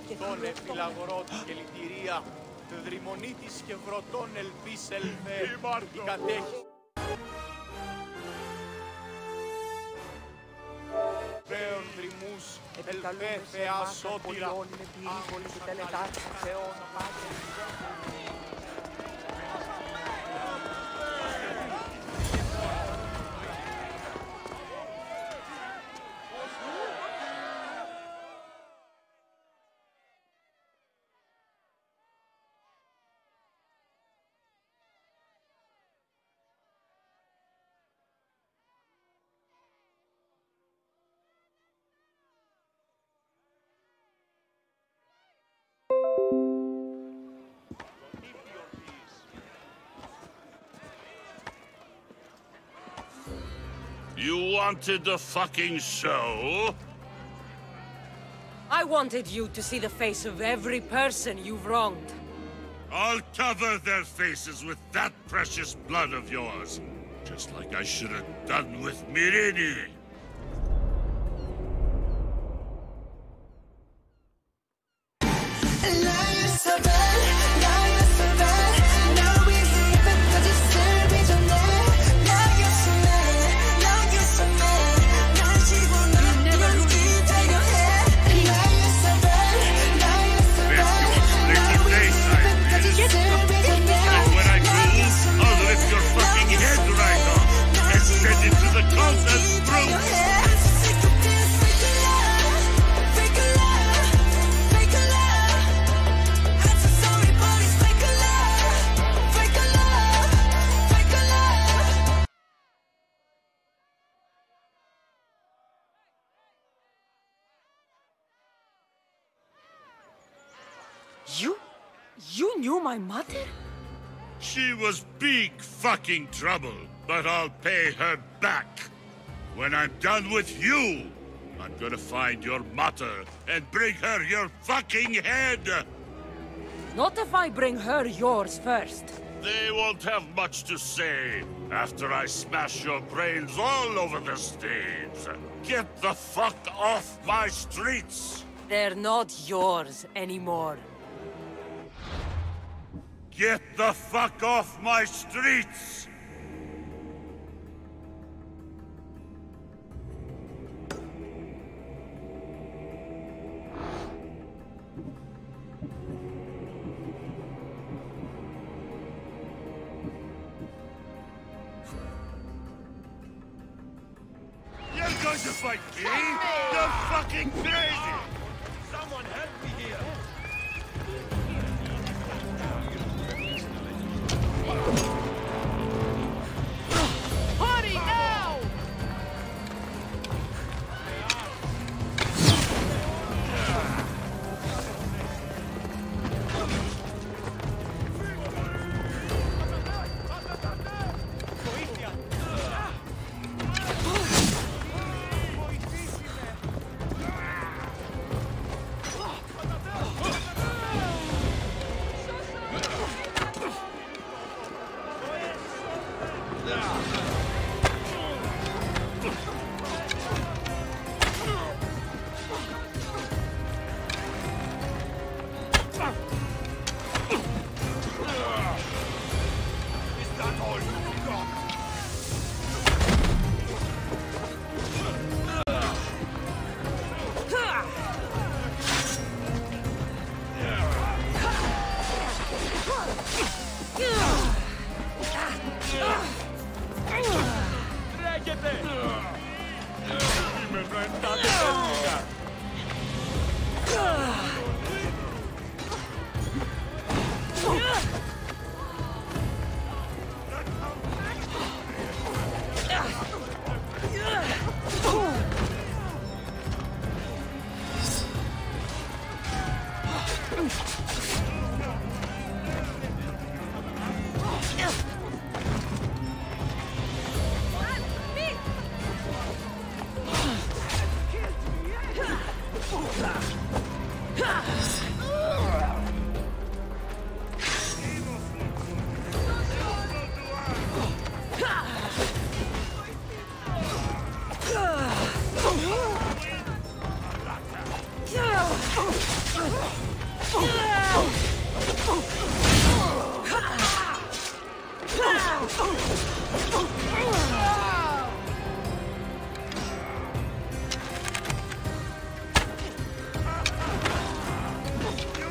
Τον εφυλαγορό του και λυτηρία, δρυμονίτης και βρωτών ελπίς ελφέ, η κατέχει. Φέων δρυμούς, ελφέ, θεά, σώτηρα. You wanted the fucking show? I wanted you to see the face of every person you've wronged. I'll cover their faces with that precious blood of yours. Just like I should have done with Mirini. You knew my mother? She was big fucking trouble, but I'll pay her back. When I'm done with you, I'm gonna find your mother and bring her your fucking head! Not if I bring her yours first. They won't have much to say after I smash your brains all over the stage. Get the fuck off my streets! They're not yours anymore. Get the fuck off my streets! You're going to fight me? You're fucking crazy! Someone help me here! Party now!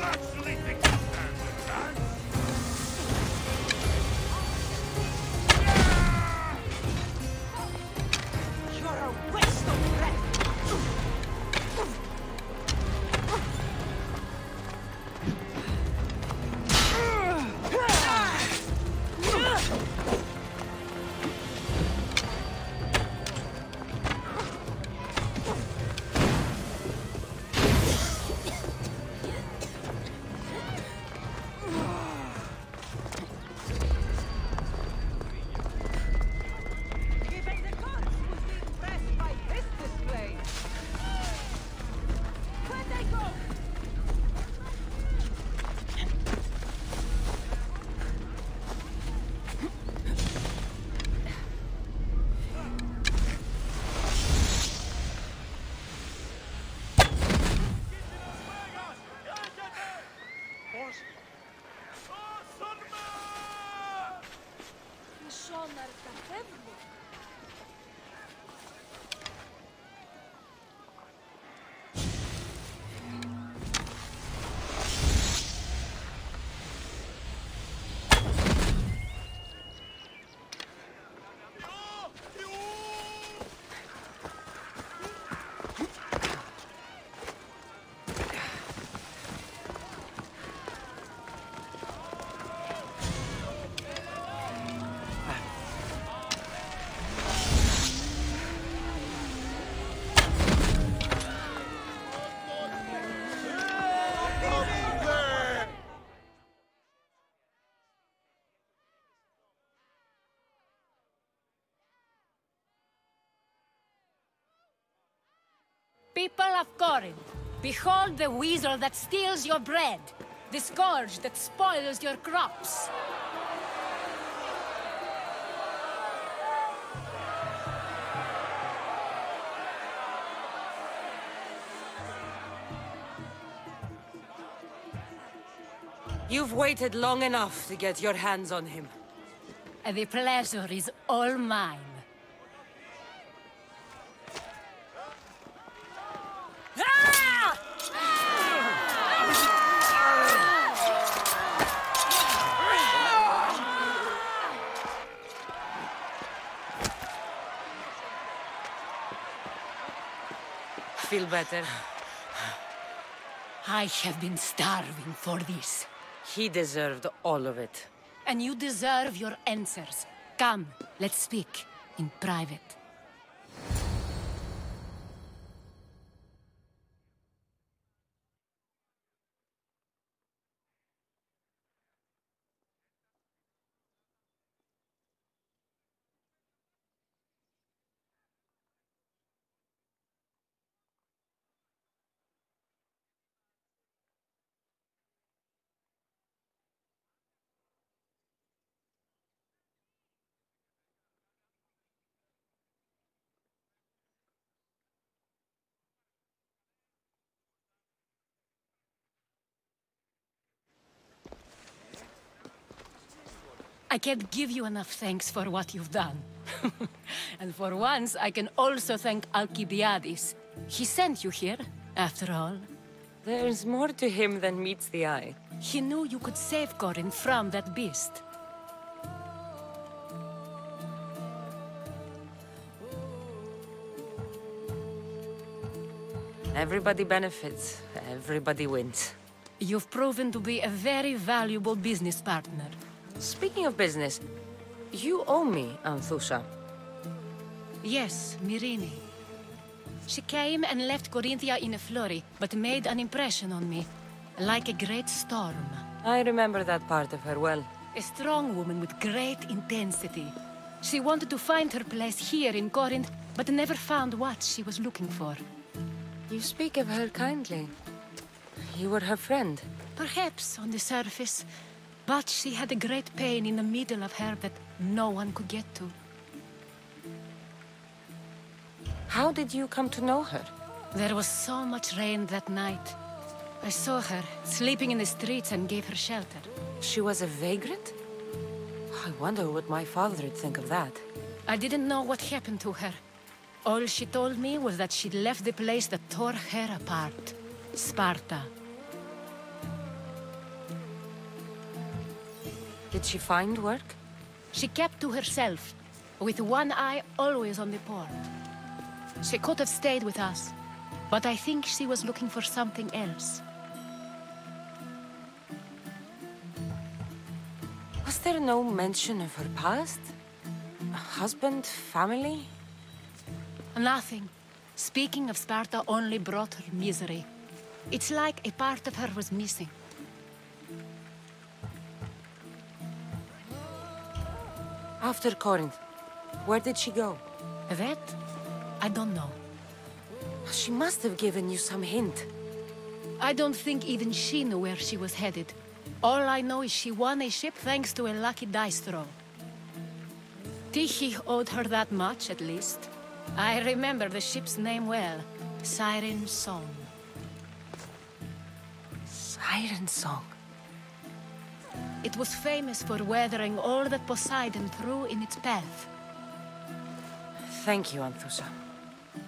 actually think you stand a chance? You're a waste of breath! Even the gods would be impressed by this display. Where'd they go? People of Corinth, behold the weasel that steals your bread, the scourge that spoils your crops. You've waited long enough to get your hands on him. The pleasure is all mine. Ah! Feel better? I have been starving for this. He deserved all of it. And you deserve your answers. Come, let's speak in private. I can't give you enough thanks for what you've done. And for once, I can also thank Alcibiades. He sent you here, after all. There's more to him than meets the eye. He knew you could save Corinth from that beast. Everybody benefits, everybody wins. You've proven to be a very valuable business partner. Speaking of business, you owe me, Anthusha. Yes, Myrine. She came and left Corinthia in a flurry, but made an impression on me, like a great storm. I remember that part of her well. A strong woman with great intensity. She wanted to find her place here in Corinth, but never found what she was looking for. You speak of her kindly. You were her friend. Perhaps on the surface, but she had a great pain in the middle of her that no one could get to. How did you come to know her? There was so much rain that night. I saw her sleeping in the streets and gave her shelter. She was a vagrant? I wonder what my father'd think of that. I didn't know what happened to her. All she told me was that she'd left the place that tore her apart. Sparta. Did she find work? She kept to herself, with one eye always on the port. She could have stayed with us, but I think she was looking for something else. Was there no mention of her past? A husband, family? Nothing. Speaking of Sparta only brought her misery. It's like a part of her was missing. After Corinth, where did she go? That? I don't know. She must have given you some hint. I don't think even she knew where she was headed. All I know is she won a ship thanks to a lucky dice throw. Tyche owed her that much, at least. I remember the ship's name well. Siren Song. Siren Song. It was famous for weathering all that Poseidon threw in its path. Thank you, Anthusa.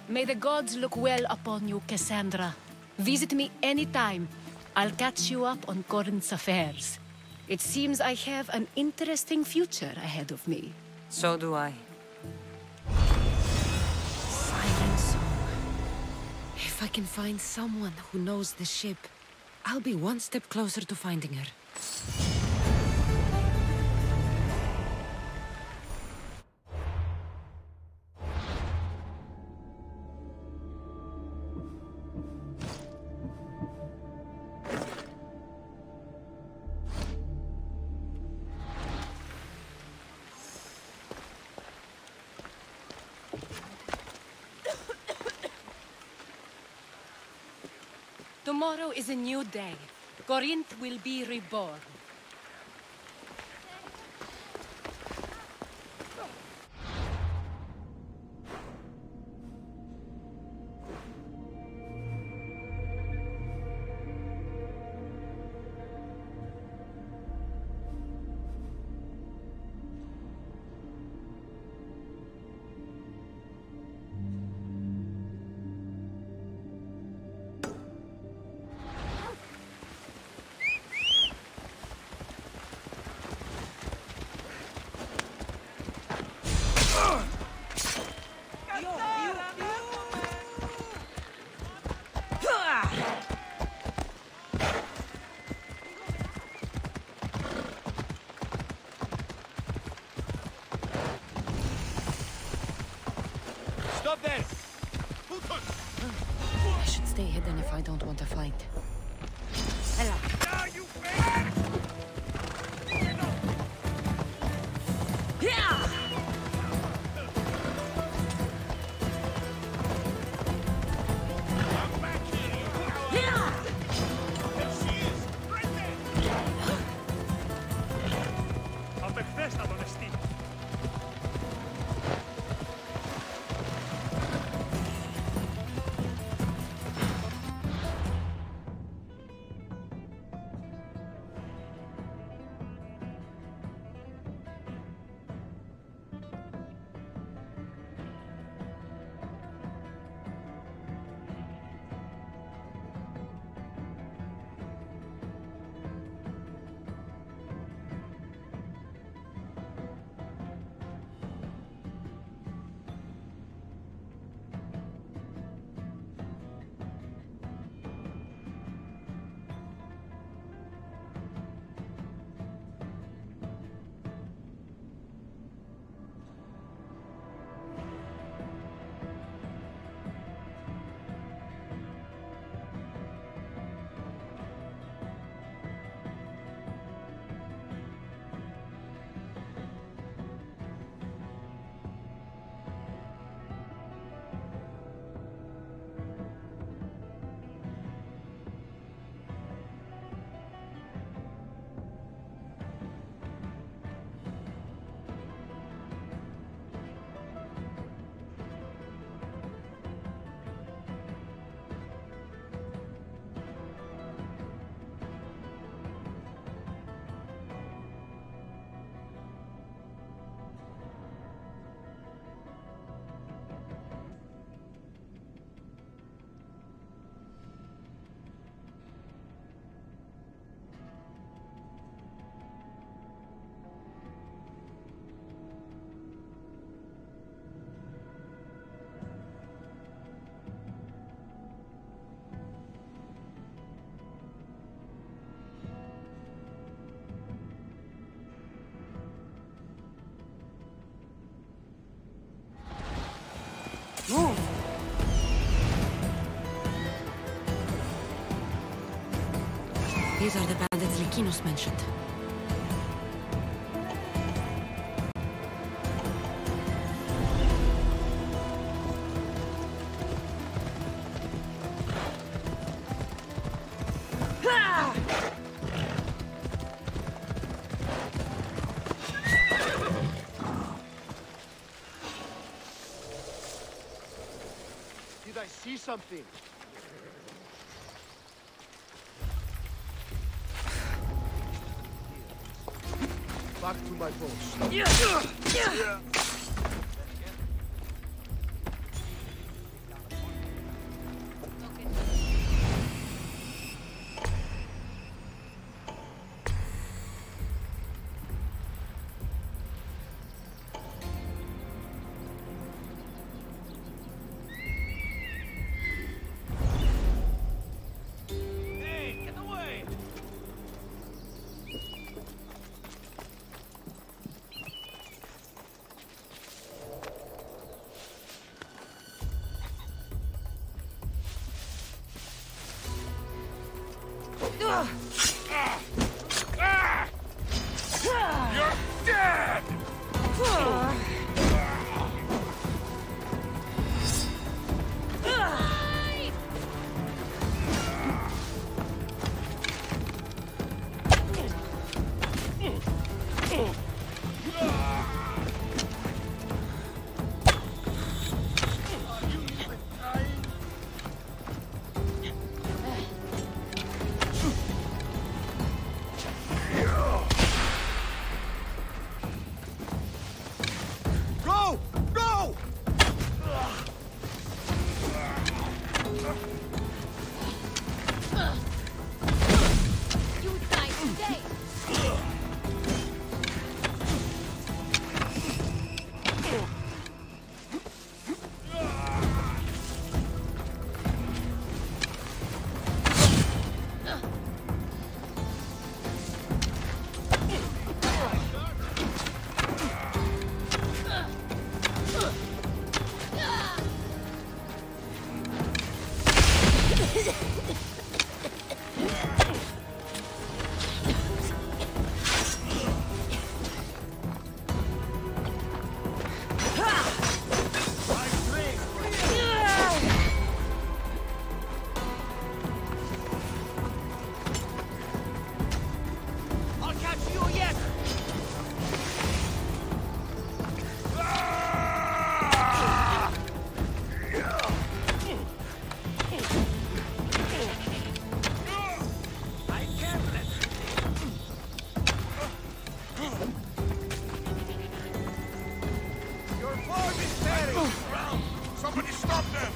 May the gods look well upon you, Cassandra. Visit me anytime. I'll catch you up on Corinth's affairs. It seems I have an interesting future ahead of me. So do I. Siren Song. If I can find someone who knows the ship, I'll be one step closer to finding her. Tomorrow is a new day. Corinth will be reborn. Stop there! I should stay hidden if I don't want a fight. Hello. These are the bandits Likinos mentioned. Did I see something? Back to my post. You're dead! Go! Go! You die today! I'll catch you yet! I can't let Your form is tearing! Somebody stop them!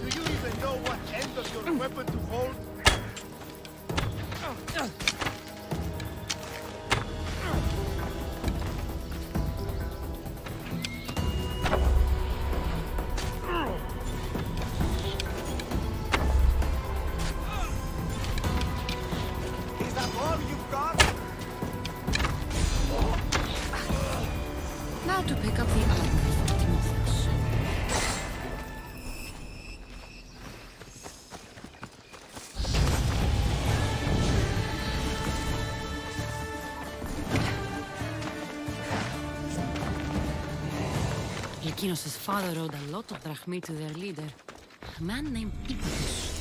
Do you even know what end of your weapon to hold? Is that all you've got? Now to pick up the armor for Timotheus. Likinos' father owed a lot of drachmae to their leader, a man named Ippitus.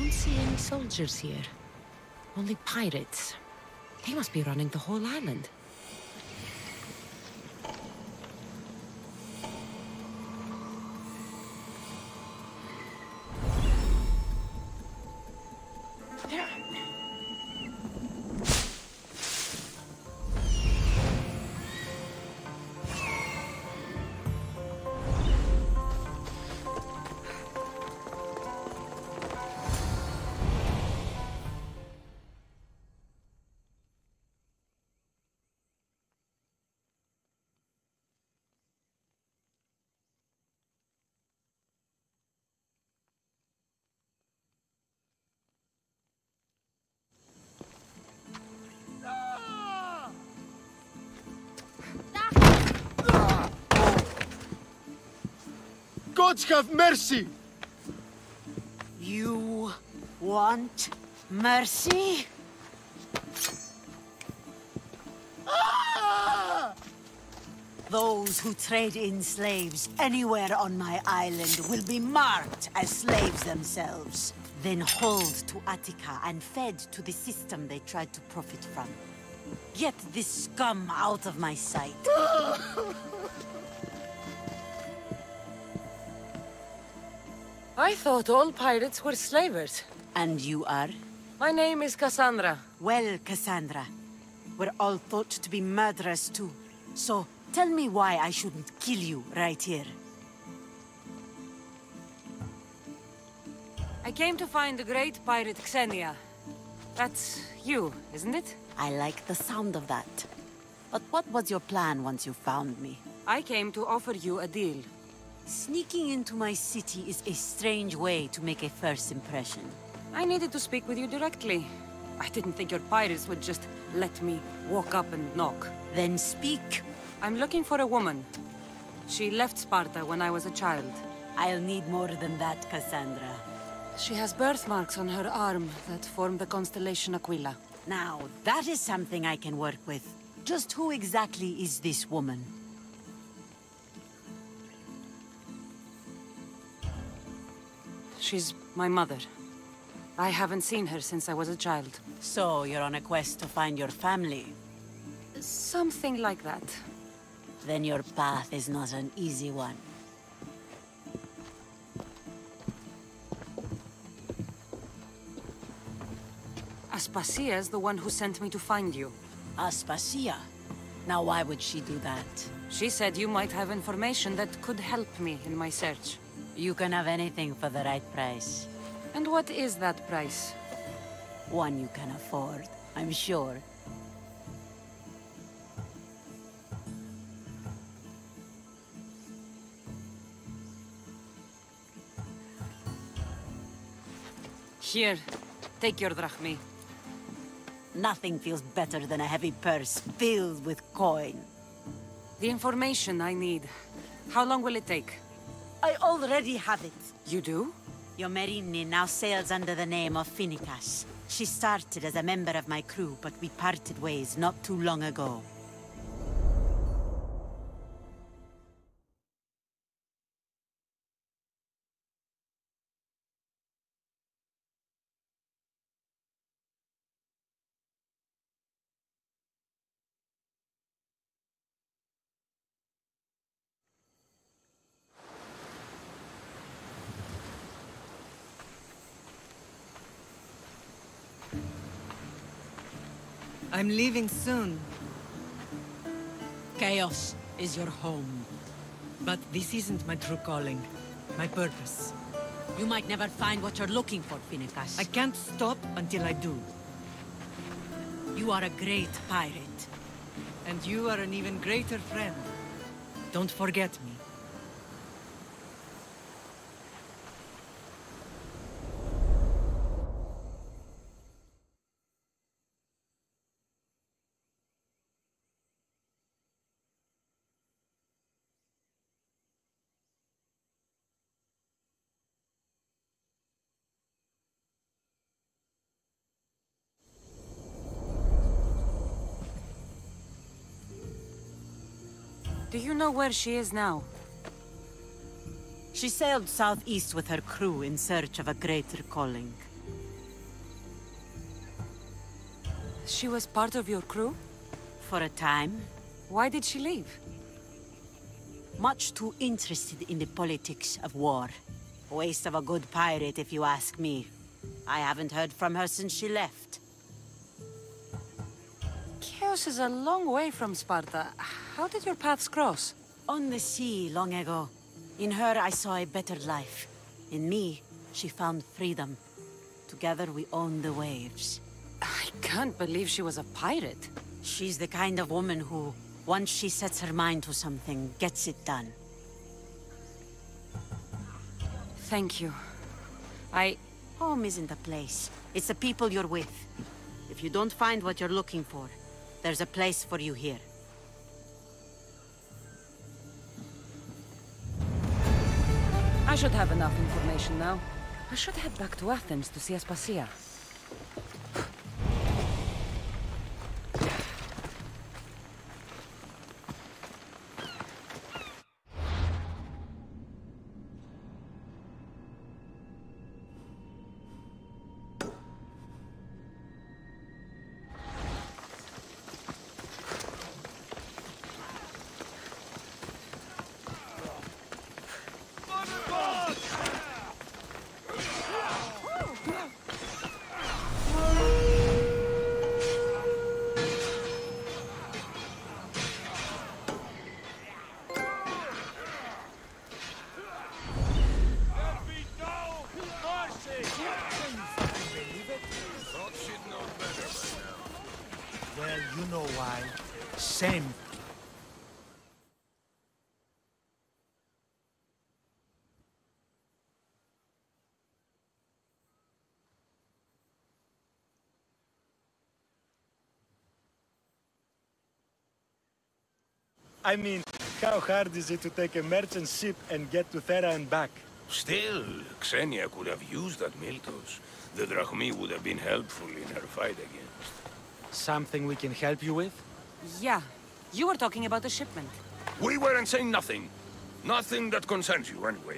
don't see any soldiers here. Only pirates. They must be running the whole island. Gods have mercy! You want mercy? Those who trade in slaves anywhere on my island will be marked as slaves themselves, then hauled to Attica and fed to the system they tried to profit from. Get this scum out of my sight. I thought all pirates were slavers. And you are? My name is Cassandra. Well, Cassandra, we're all thought to be murderers too. So, tell me why I shouldn't kill you right here. I came to find the great pirate Xenia. That's you, isn't it? I like the sound of that. But what was your plan once you found me? I came to offer you a deal. Sneaking into my city is a strange way to make a first impression. I needed to speak with you directly. I didn't think your pirates would just let me walk up and knock. Then speak. I'm looking for a woman. She left Sparta when I was a child. I'll need more than that, Cassandra. She has birthmarks on her arm that form the constellation Aquila. Now, that is something I can work with. Just who exactly is this woman? She's my mother. I haven't seen her since I was a child. So, you're on a quest to find your family? Something like that. Then your path is not an easy one. Aspasia's the one who sent me to find you. Aspasia? Now why would she do that? She said you might have information that could help me in my search. You can have anything for the right price. And what is that price? One you can afford, I'm sure. Here, take your drachmi. Nothing feels better than a heavy purse filled with coin. The information I need. How long will it take? I already have it. You do? Yomerini now sails under the name of Finicas. She started as a member of my crew, but we parted ways not too long ago. I'm leaving soon. Chaos is your home. But this isn't my true calling. My purpose. You might never find what you're looking for, Finicas. I can't stop until I do. You are a great pirate. And you are an even greater friend. Don't forget me. Do you know where she is now? She sailed southeast with her crew in search of a greater calling. She was part of your crew? For a time. Why did she leave? Much too interested in the politics of war. Waste of a good pirate, if you ask me. I haven't heard from her since she left. Chaos is a long way from Sparta. How did your paths cross? On the sea, long ago. In her, I saw a better life. In me, she found freedom. Together, we owned the waves. I can't believe she was a pirate. She's the kind of woman who, once she sets her mind to something, gets it done. Thank you. Home isn't a place. It's the people you're with. If you don't find what you're looking for, there's a place for you here. I should have enough information now. I should head back to Athens to see Aspasia. Well, you know why. Same. I mean, how hard is it to take a merchant ship and get to Thera and back? Still, Xenia could have used that Miltos. The Drachmi would have been helpful in her fight against. Something we can help you with? Yeah. You were talking about the shipment. We weren't saying nothing. Nothing that concerns you, anyway.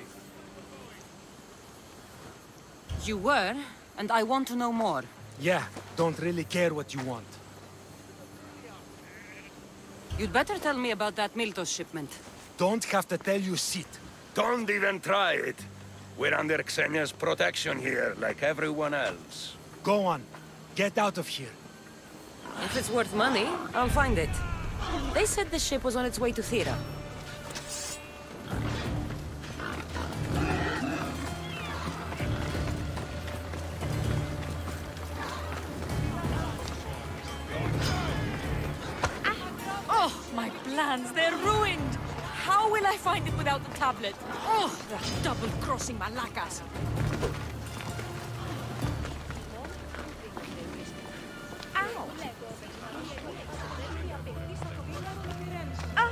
You were, and I want to know more. Yeah, don't really care what you want. You'd better tell me about that Miltos shipment. Don't have to tell you shit. Don't even try it. We're under Xenia's protection here, like everyone else. Go on. Get out of here. If it's worth money, I'll find it. They said the ship was on its way to Thera. Oh, my plans, they're ruined! How will I find it without the tablet? Oh, that double-crossing malacas! Ow! Ah!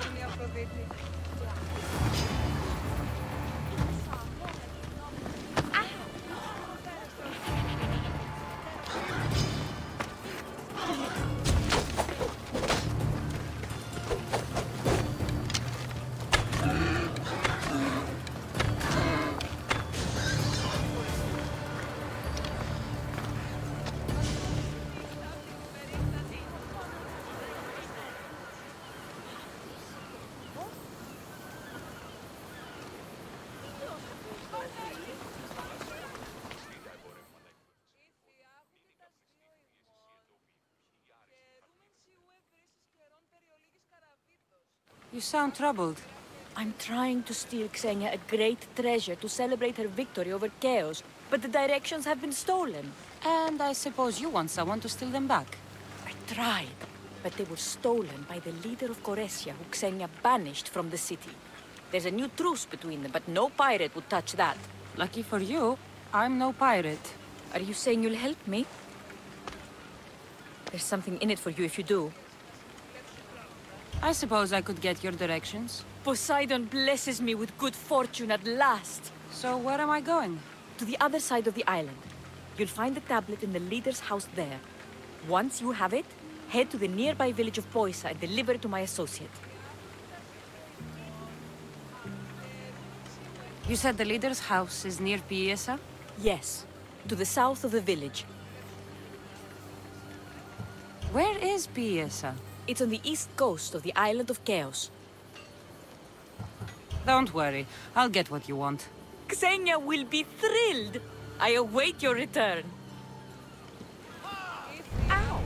You sound troubled. I'm trying to steal Xenia a great treasure to celebrate her victory over Chaos, but the directions have been stolen. And I suppose you want someone to steal them back. I tried, but they were stolen by the leader of Goresia, who Xenia banished from the city. There's a new truce between them, but no pirate would touch that. Lucky for you, I'm no pirate. Are you saying you'll help me? There's something in it for you if you do. I suppose I could get your directions. Poseidon blesses me with good fortune at last. So where am I going? To the other side of the island. You'll find the tablet in the leader's house there. Once you have it, head to the nearby village of Poisa and deliver it to my associate. You said the leader's house is near Piesa? Yes, to the south of the village. Where is Piesa? It's on the east coast of the island of Chaos. Don't worry, I'll get what you want. Xenia will be thrilled. I await your return. Ow!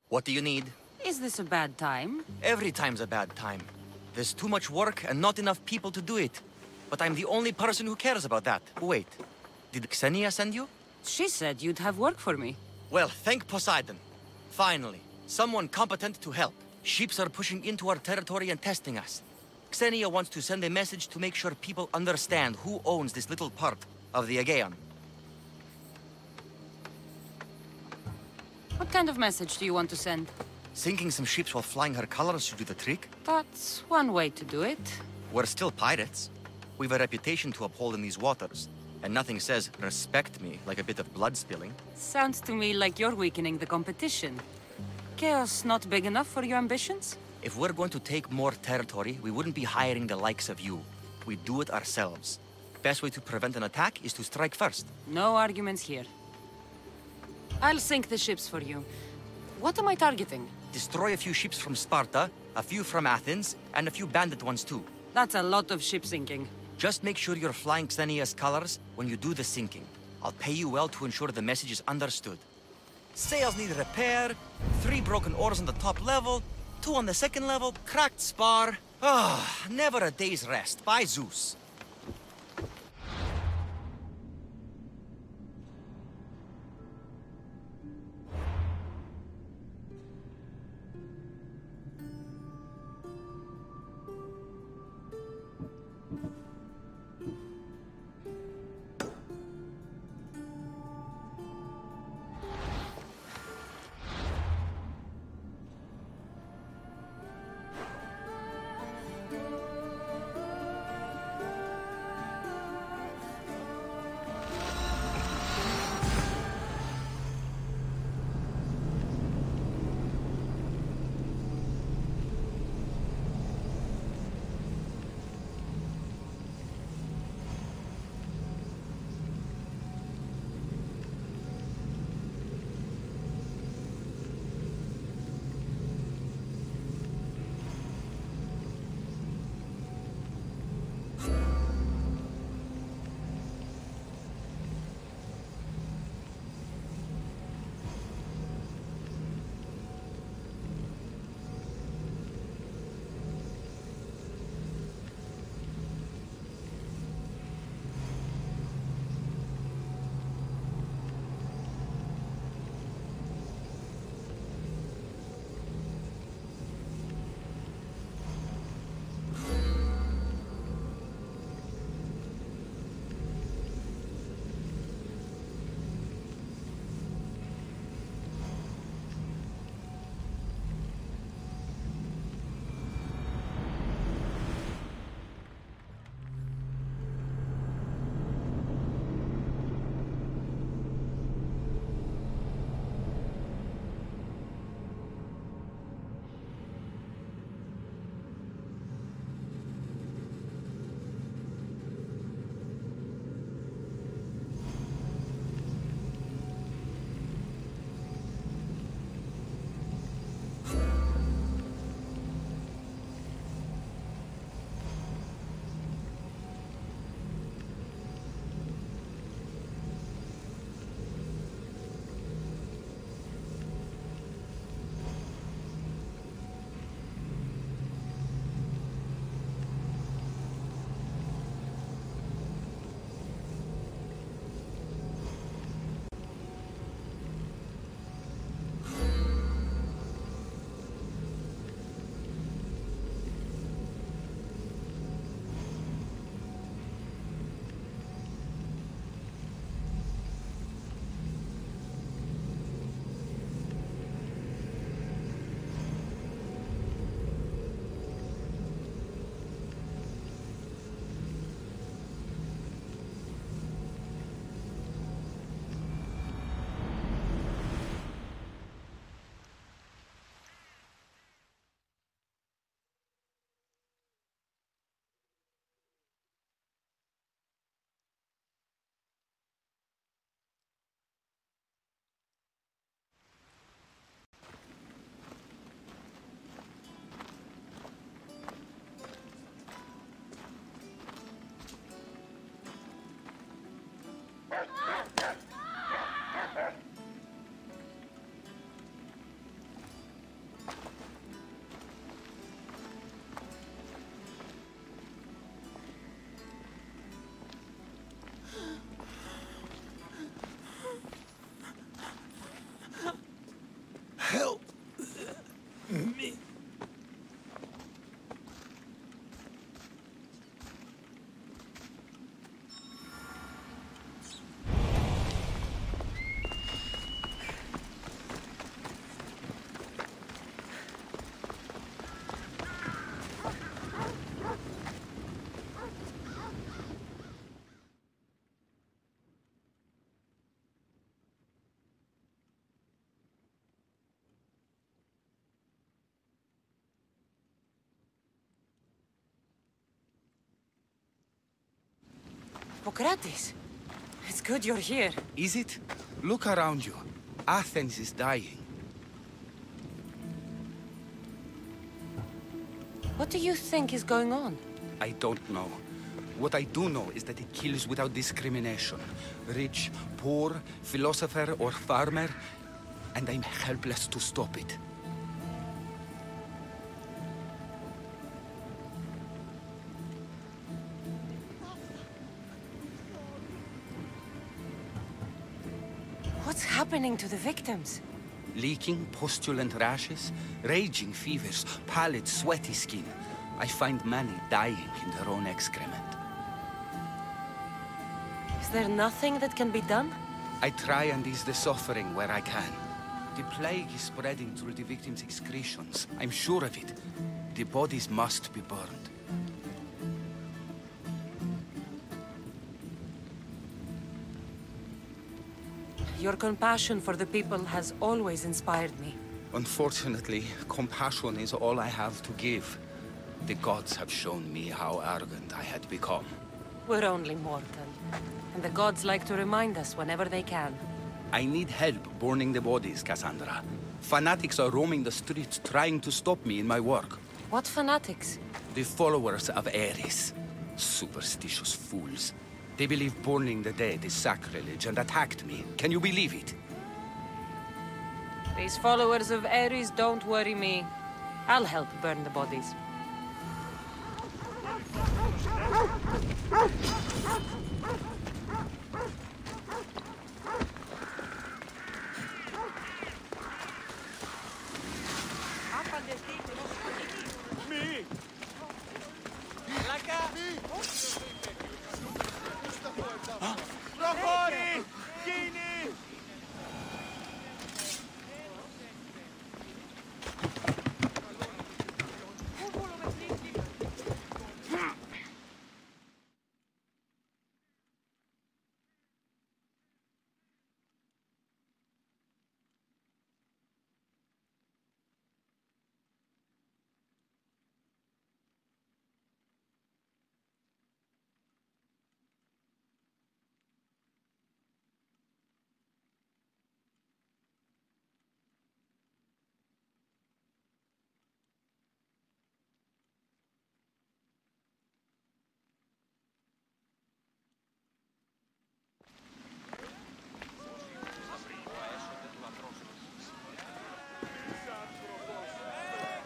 What do you need? Is this a bad time? Every time's a bad time. There's too much work and not enough people to do it. But I'm the only person who cares about that. Wait, did Xenia send you? She said you'd have work for me. Well, thank Poseidon. Finally, someone competent to help. Ships are pushing into our territory and testing us. Xenia wants to send a message to make sure people understand who owns this little part of the Aegean. What kind of message do you want to send? Sinking some ships while flying her colors should do the trick. That's one way to do it. We're still pirates. We've a reputation to uphold in these waters. And nothing says, respect me, like a bit of blood spilling. Sounds to me like you're weakening the competition. Chaos not big enough for your ambitions? If we're going to take more territory, we wouldn't be hiring the likes of you. We'd do it ourselves. Best way to prevent an attack is to strike first. No arguments here. I'll sink the ships for you. What am I targeting? Destroy a few ships from Sparta, a few from Athens, and a few bandit ones too. That's a lot of ship sinking. Just make sure you're flying Xenia's colors when you do the sinking. I'll pay you well to ensure the message is understood. Sails need repair, 3 broken oars on the top level, 2 on the second level, cracked spar. Ah, never a day's rest. By Zeus. Hippocrates. It's good you're here. Is it? Look around you. Athens is dying. What do you think is going on? I don't know. What I do know is that it kills without discrimination. Rich, poor, philosopher or farmer. And I'm helpless to stop it. What's happening to the victims? Leaking, postulant rashes, raging fevers, pallid, sweaty skin. I find many dying in their own excrement. Is there nothing that can be done? I try and ease the suffering where I can. The plague is spreading through the victims' excretions. I'm sure of it. The bodies must be burned. Your compassion for the people has always inspired me. Unfortunately, compassion is all I have to give. The gods have shown me how arrogant I had become. We're only mortal. And the gods like to remind us whenever they can. I need help burning the bodies, Cassandra. Fanatics are roaming the streets trying to stop me in my work. What fanatics? The followers of Ares. Superstitious fools. They believe burning the dead is sacrilege and attacked me. Can you believe it? These followers of Ares don't worry me. I'll help burn the bodies. Προχώρη! Γίνει!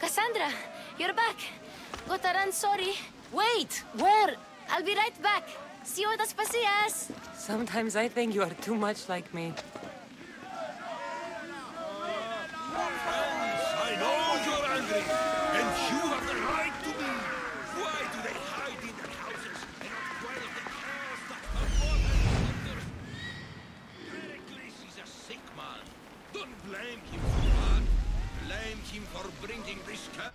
Cassandra, you're back. Gotta run, sorry. Wait! Where? I'll be right back. See you at the Spasias. Sometimes I think you are too much like me. I know you're angry, and you have the right to be. Why do they hide in their houses and not quell the chaos that others? Pericles is a sick man. Don't blame him for that. Blame him for bringing this chaos.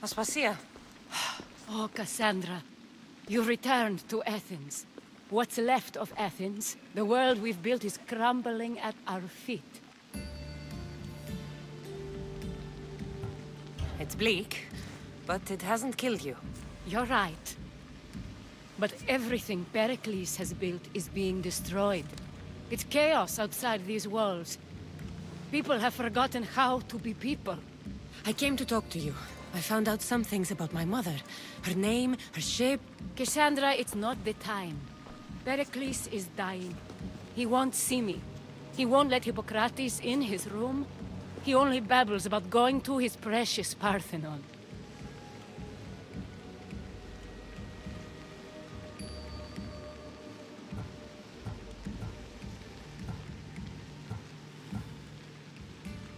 Aspasia. Oh, Cassandra. You returned to Athens. What's left of Athens, the world we've built is crumbling at our feet. It's bleak, but it hasn't killed you. You're right. But everything Pericles has built is being destroyed. It's chaos outside these walls. People have forgotten how to be people. I came to talk to you. I found out some things about my mother. Her name, her shape. Cassandra, it's not the time. Pericles is dying. He won't see me. He won't let Hippocrates in his room. He only babbles about going to his precious Parthenon.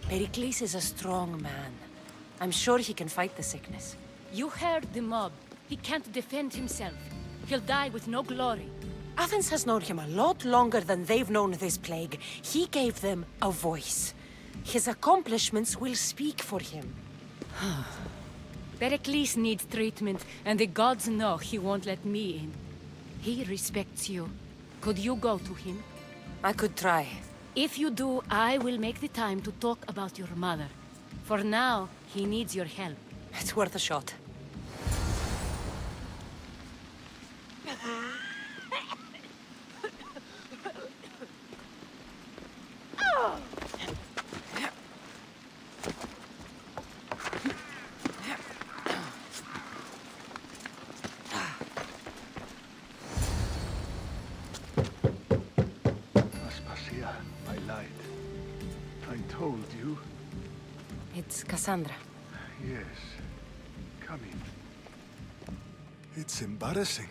Pericles is a strong man. I'm sure he can fight the sickness. You heard the mob. He can't defend himself. He'll die with no glory. Athens has known him a lot longer than they've known this plague. He gave them a voice. His accomplishments will speak for him. Pericles needs treatment, and the gods know he won't let me in. He respects you. Could you go to him? I could try. If you do, I will make the time to talk about your mother. For now, he needs your help. It's worth a shot. It's Cassandra. Yes. Come in. It's embarrassing.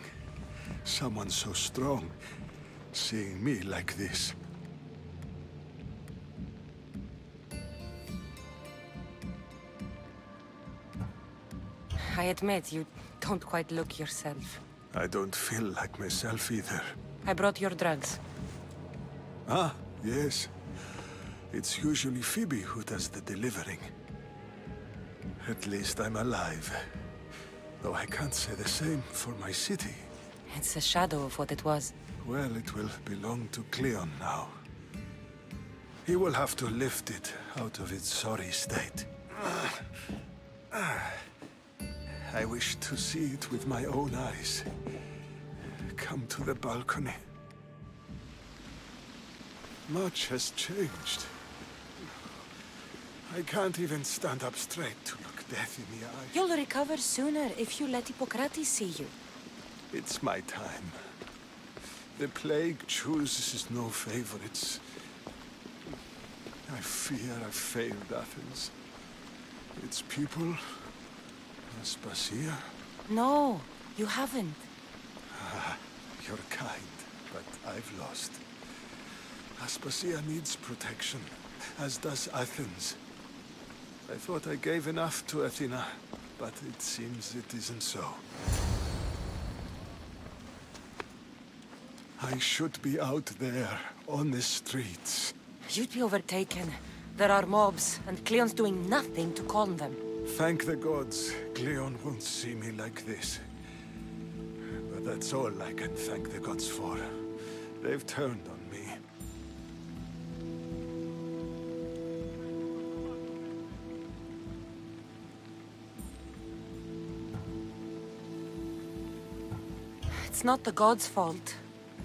Someone so strong, seeing me like this. I admit, you don't quite look yourself. I don't feel like myself either. I brought your drugs. Ah, yes. It's usually Phoebe who does the delivering. At least I'm alive. Though I can't say the same for my city. It's a shadow of what it was. Well, it will belong to Cleon now. He will have to lift it out of its sorry state. I wish to see it with my own eyes. Come to the balcony. Much has changed. I can't even stand up straight to look death in the eye. You'll recover sooner if you let Hippocrates see you. It's my time. The plague chooses no favorites. I fear I've failed Athens. Its people, Aspasia. No, you haven't. You're kind, but I've lost. Aspasia needs protection, as does Athens. I thought I gave enough to Athena, but it seems it isn't so. I should be out there, on the streets. You'd be overtaken. There are mobs, and Cleon's doing nothing to calm them. Thank the gods, Cleon won't see me like this. But that's all I can thank the gods for. They've turned on me. It's not the gods' fault.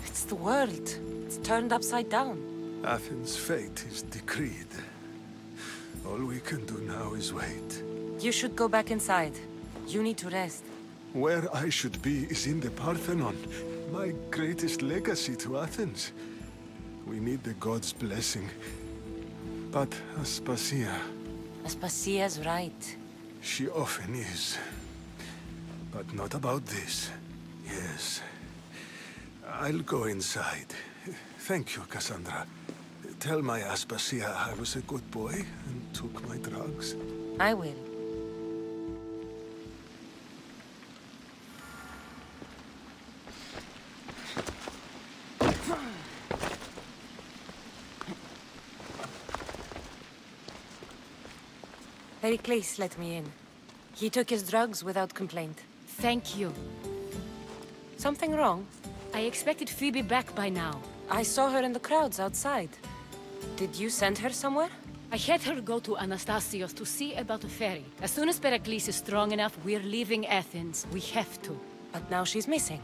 It's the world. It's turned upside down. Athens' fate is decreed. All we can do now is wait. You should go back inside. You need to rest. Where I should be is in the Parthenon, my greatest legacy to Athens. We need the gods' blessing. But Aspasia... Aspasia's right. She often is. But not about this. Yes. I'll go inside. Thank you, Cassandra. Tell my Aspasia I was a good boy and took my drugs. I will. Pericles let me in. He took his drugs without complaint. Thank you. Something wrong? I expected Phoebe back by now. I saw her in the crowds outside. Did you send her somewhere? I had her go to Anastasios to see about a ferry. As soon as Pericles is strong enough, we're leaving Athens. We have to. But now she's missing.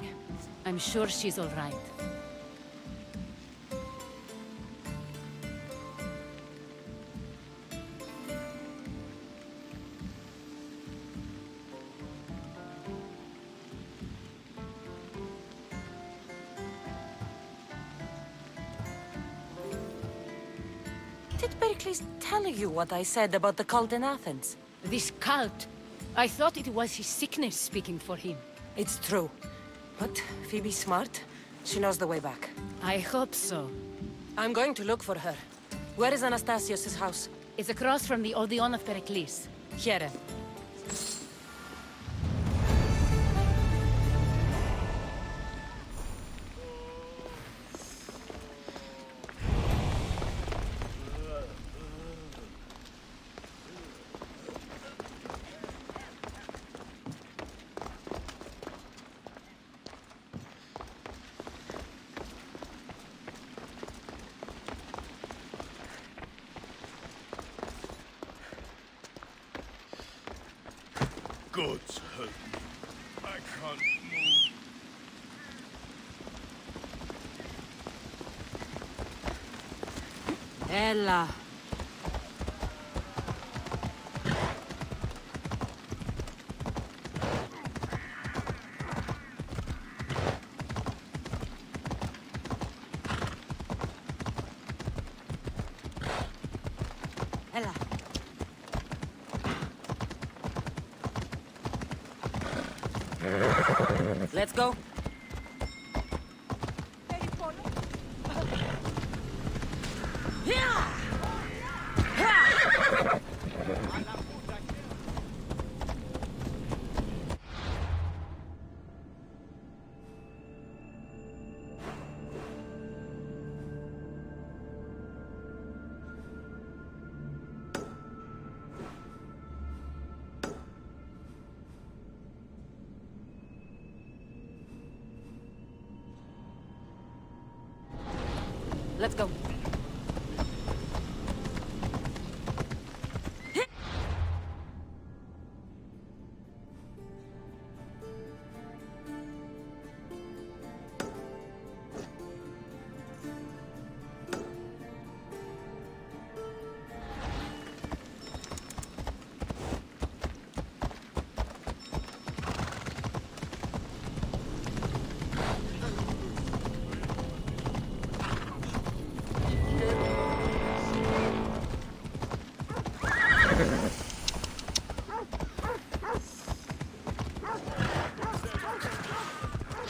I'm sure she's all right. Did Pericles tell you what I said about the cult in Athens? This cult? I thought it was his sickness speaking for him. It's true. But Phoebe's smart. She knows the way back. I hope so. I'm going to look for her. Where is Anastasios' house? It's across from the Odeon of Pericles. Here. Ella. Ella. Let's go. Let's go.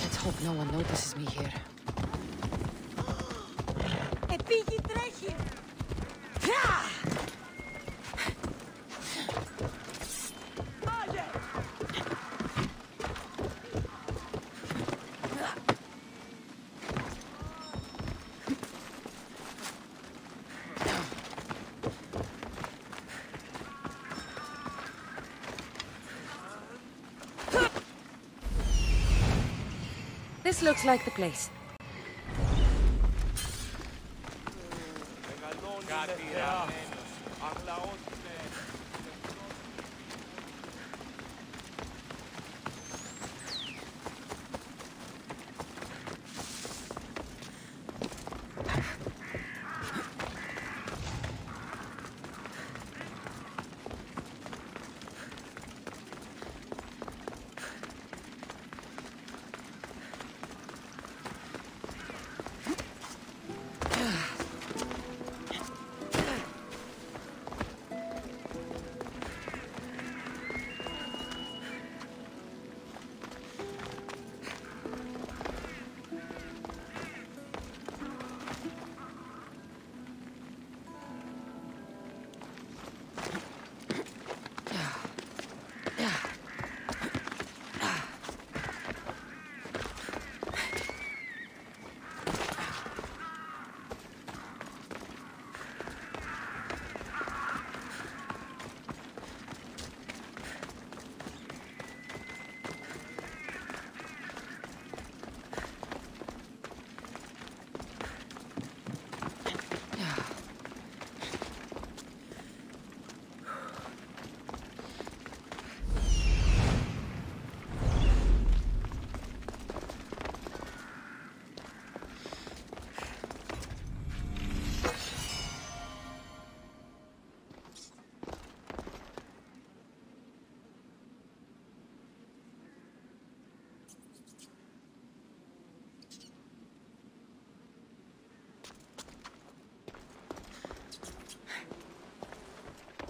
Let's hope no one notices me here. This looks like the place.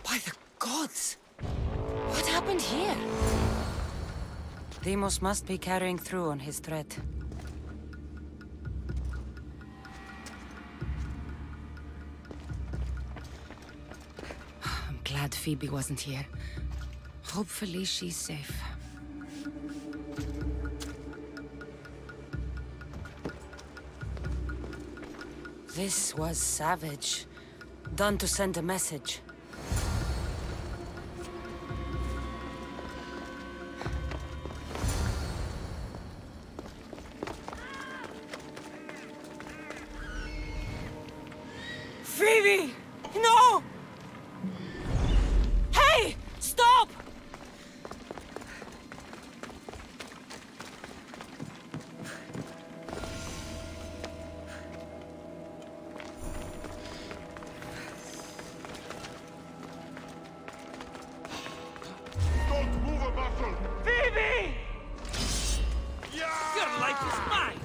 By the gods! What happened here? Deimos must be carrying through on his threat. I'm glad Phoebe wasn't here. Hopefully she's safe. This was savage. Done to send a message. Phoebe! No! Hey! Stop! life is mine!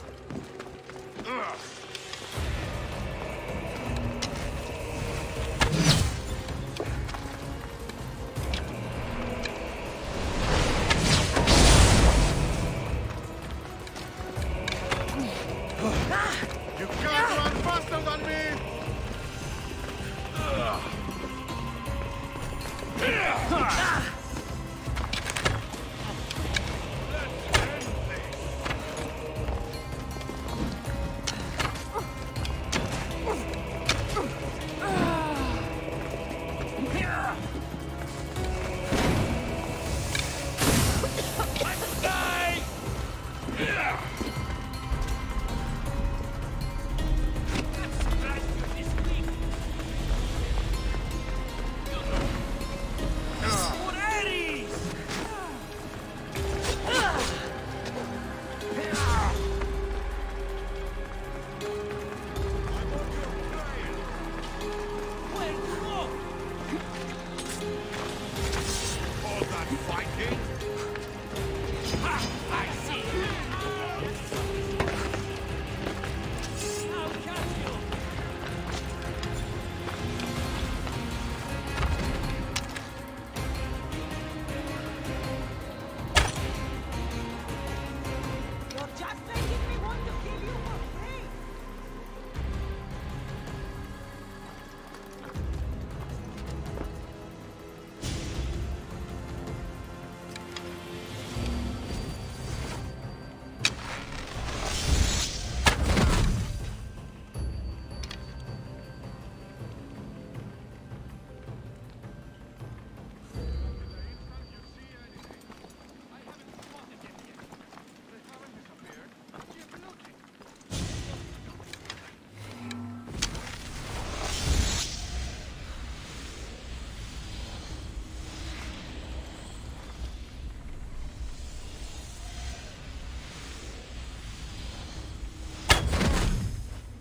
You can't run faster than me!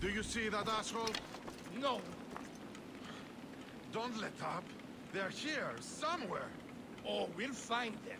Do you see that asshole? No! Don't let up. They're here, somewhere. Oh, we'll find them.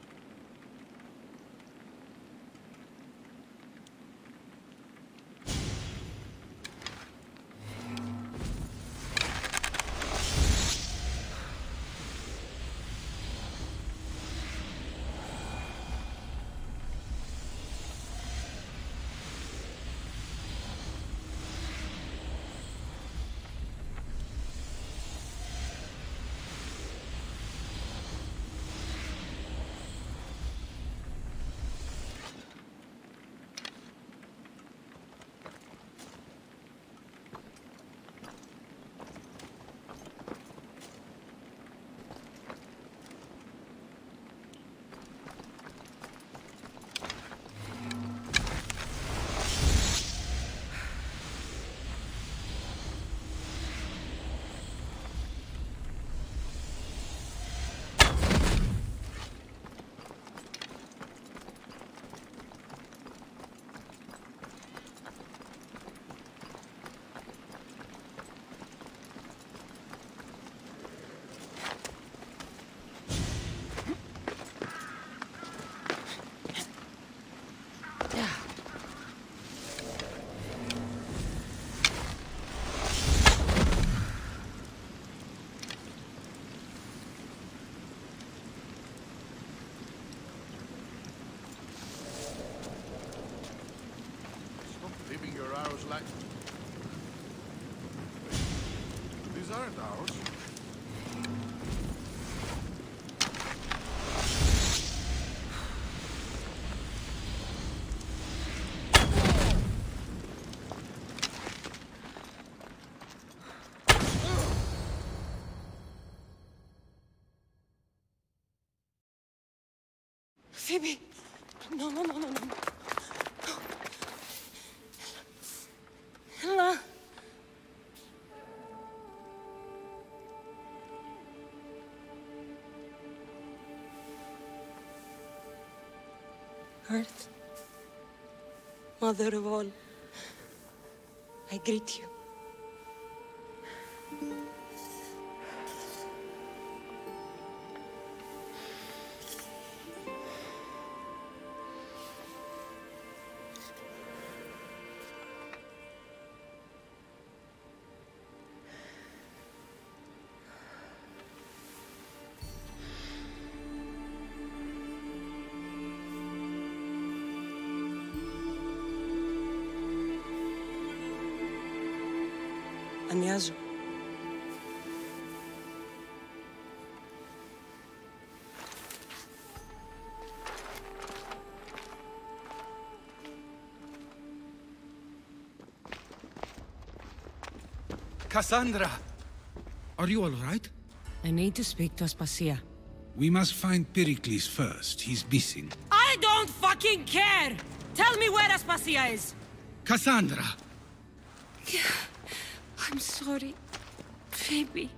Like... These aren't ours. Phoebe! No, no, no, no, no. Ella. Earth, Mother of all, I greet you. Aniazo. Cassandra! Are you all right? I need to speak to Aspasia. We must find Pericles first. He's missing. I don't fucking care! Tell me where Aspasia is! Cassandra! I'm sorry, Phoebe.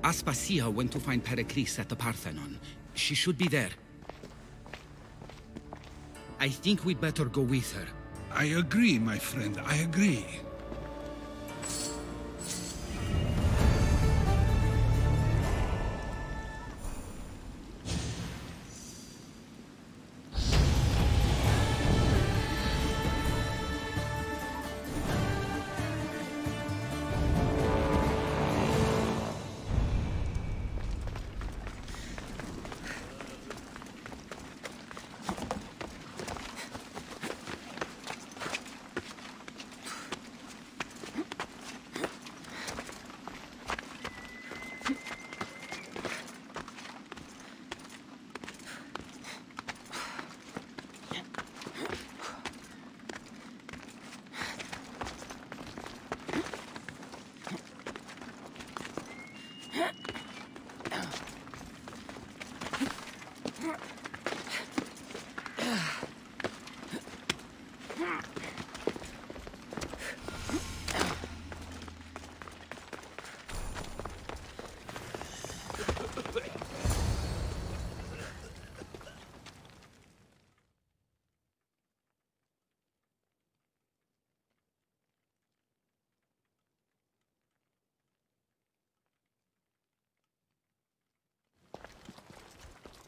Aspasia went to find Pericles at the Parthenon. She should be there. I think we'd better go with her. I agree, my friend. I agree.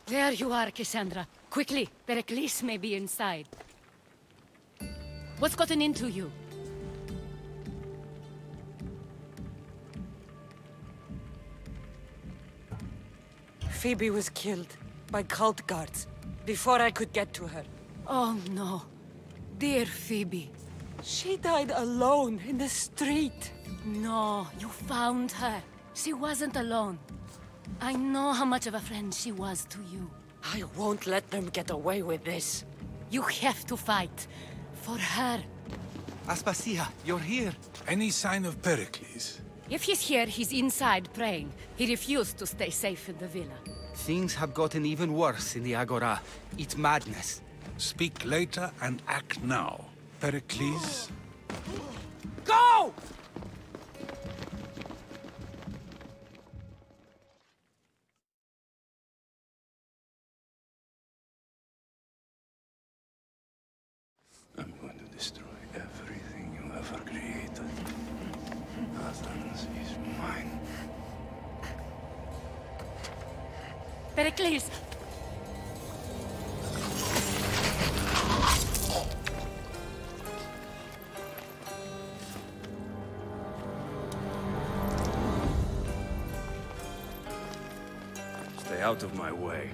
There you are, Cassandra. Quickly, Pericles may be inside. What's gotten into you? Phoebe was killed by cult guards before I could get to her. Oh no. Dear Phoebe. She died alone in the street. No, you found her. She wasn't alone. I know how much of a friend she was to you. I won't let them get away with this. You have to fight. For her. Aspasia, you're here. Any sign of Pericles? If he's here, he's inside praying. He refused to stay safe in the villa. Things have gotten even worse in the Agora. It's madness. Speak later and act now. Pericles? Go! I'm going to destroy everything you ever created. Athens is mine. Pericles! Stay out of my way.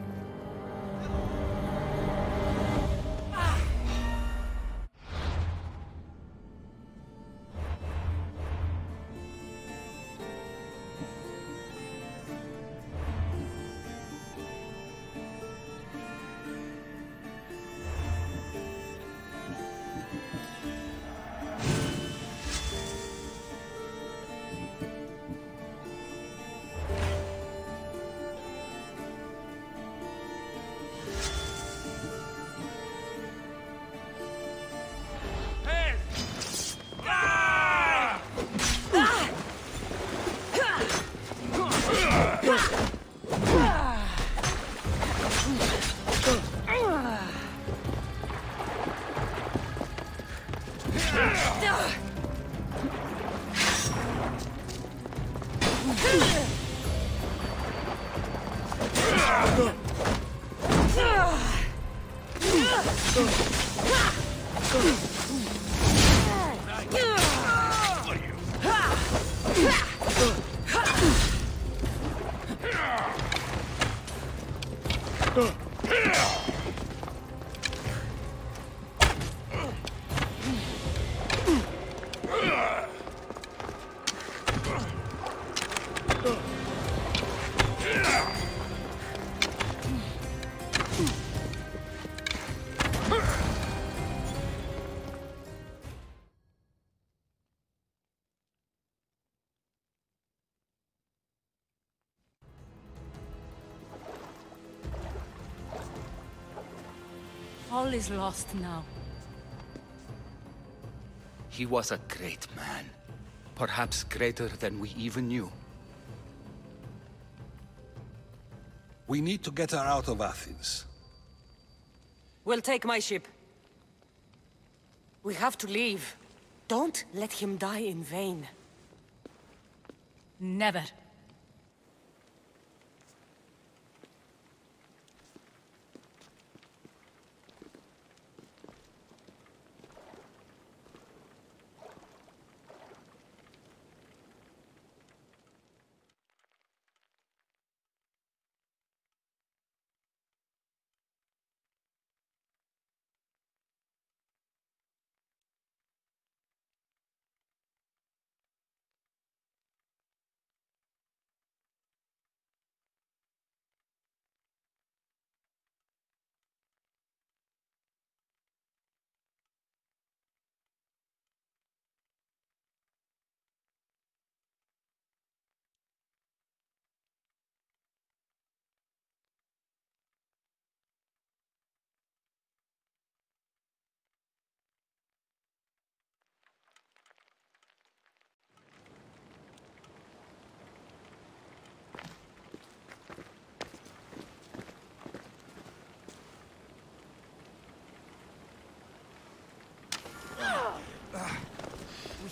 All is lost now. He was a great man. Perhaps greater than we even knew. We need to get her out of Athens. We'll take my ship. We have to leave. Don't let him die in vain. Never.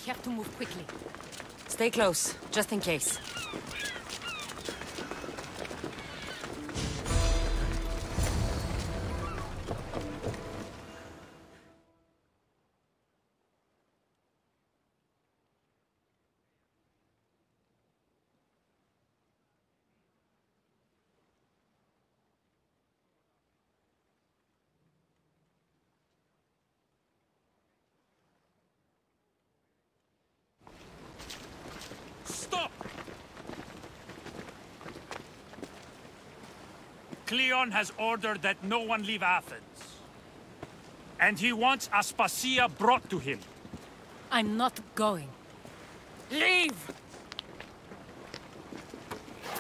We have to move quickly. Stay close, just in case. Cleon has ordered that no one leave Athens. And he wants Aspasia brought to him. I'm not going. Leave!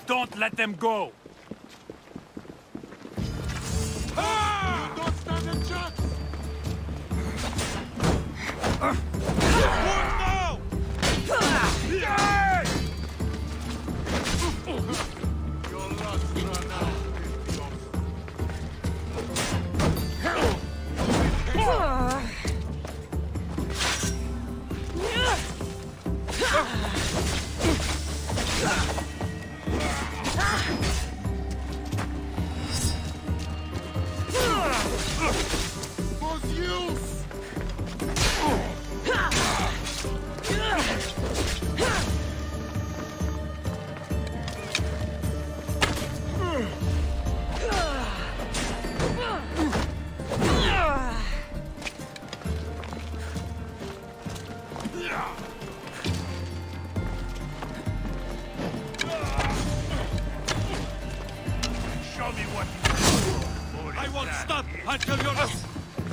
Don't let them go. Ah! You don't stand a chance! Your last run out.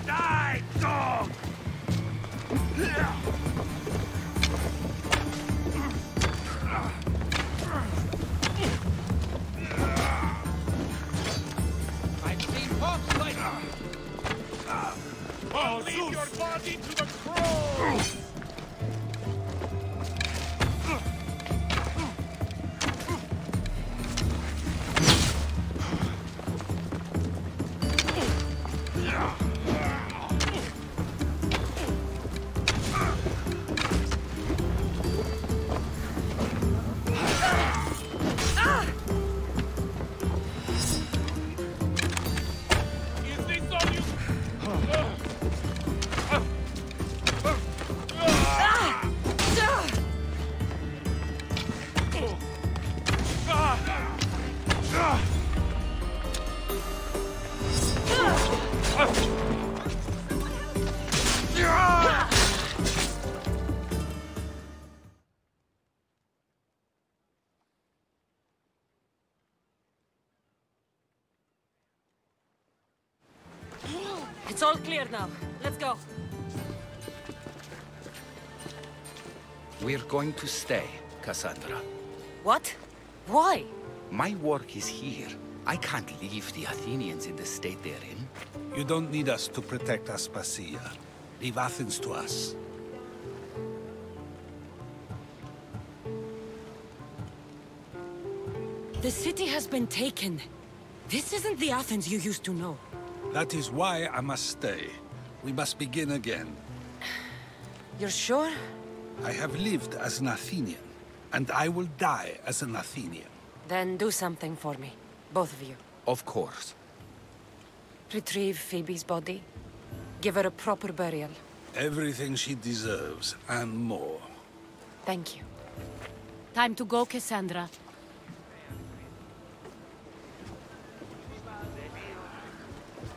Die, dog! I've seen folks like Oh, leave your body to the crows! It's all clear now. Let's go. We're going to stay, Cassandra. What? Why? My work is here. I can't leave the Athenians in the state they're in. You don't need us to protect Aspasia. Leave Athens to us. The city has been taken. This isn't the Athens you used to know. That is why I must stay. We must begin again. You're sure? I have lived as an Athenian, and I will die as an Athenian. Then do something for me. Both of you. Of course. Retrieve Phoebe's body. Give her a proper burial. Everything she deserves, and more. Thank you. Time to go, Cassandra.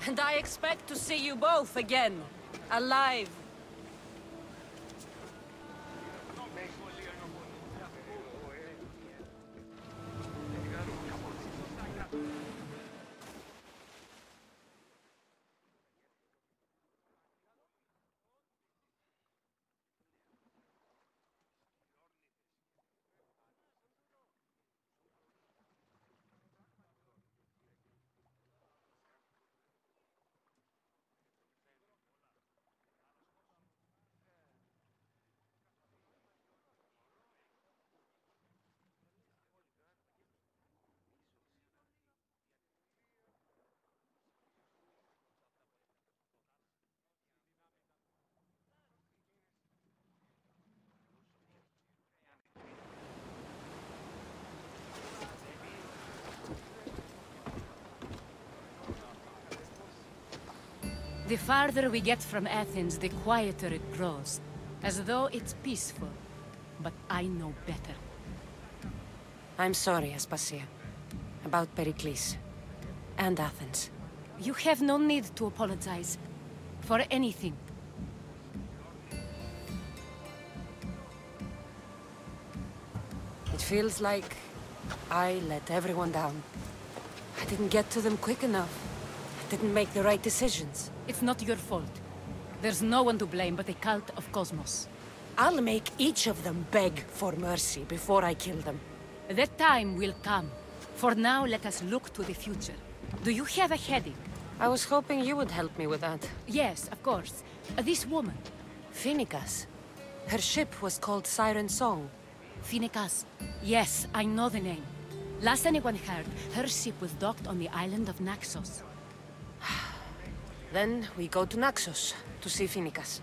And I expect to see you both again. Alive. The farther we get from Athens, the quieter it grows. As though it's peaceful. But I know better. I'm sorry, Aspasia. About Pericles. And Athens. You have no need to apologize. For anything. It feels like I let everyone down. I didn't get to them quick enough. I didn't make the right decisions. It's not your fault. There's no one to blame but the cult of Cosmos. I'll make each of them beg for mercy before I kill them. That time will come. For now, let us look to the future. Do you have a heading? I was hoping you would help me with that. Yes, of course. This woman. Phoenicas. Her ship was called Siren Song. Phoenicas. Yes, I know the name. Last anyone heard, her ship was docked on the island of Naxos. Then we go to Naxos to see Phoenicas.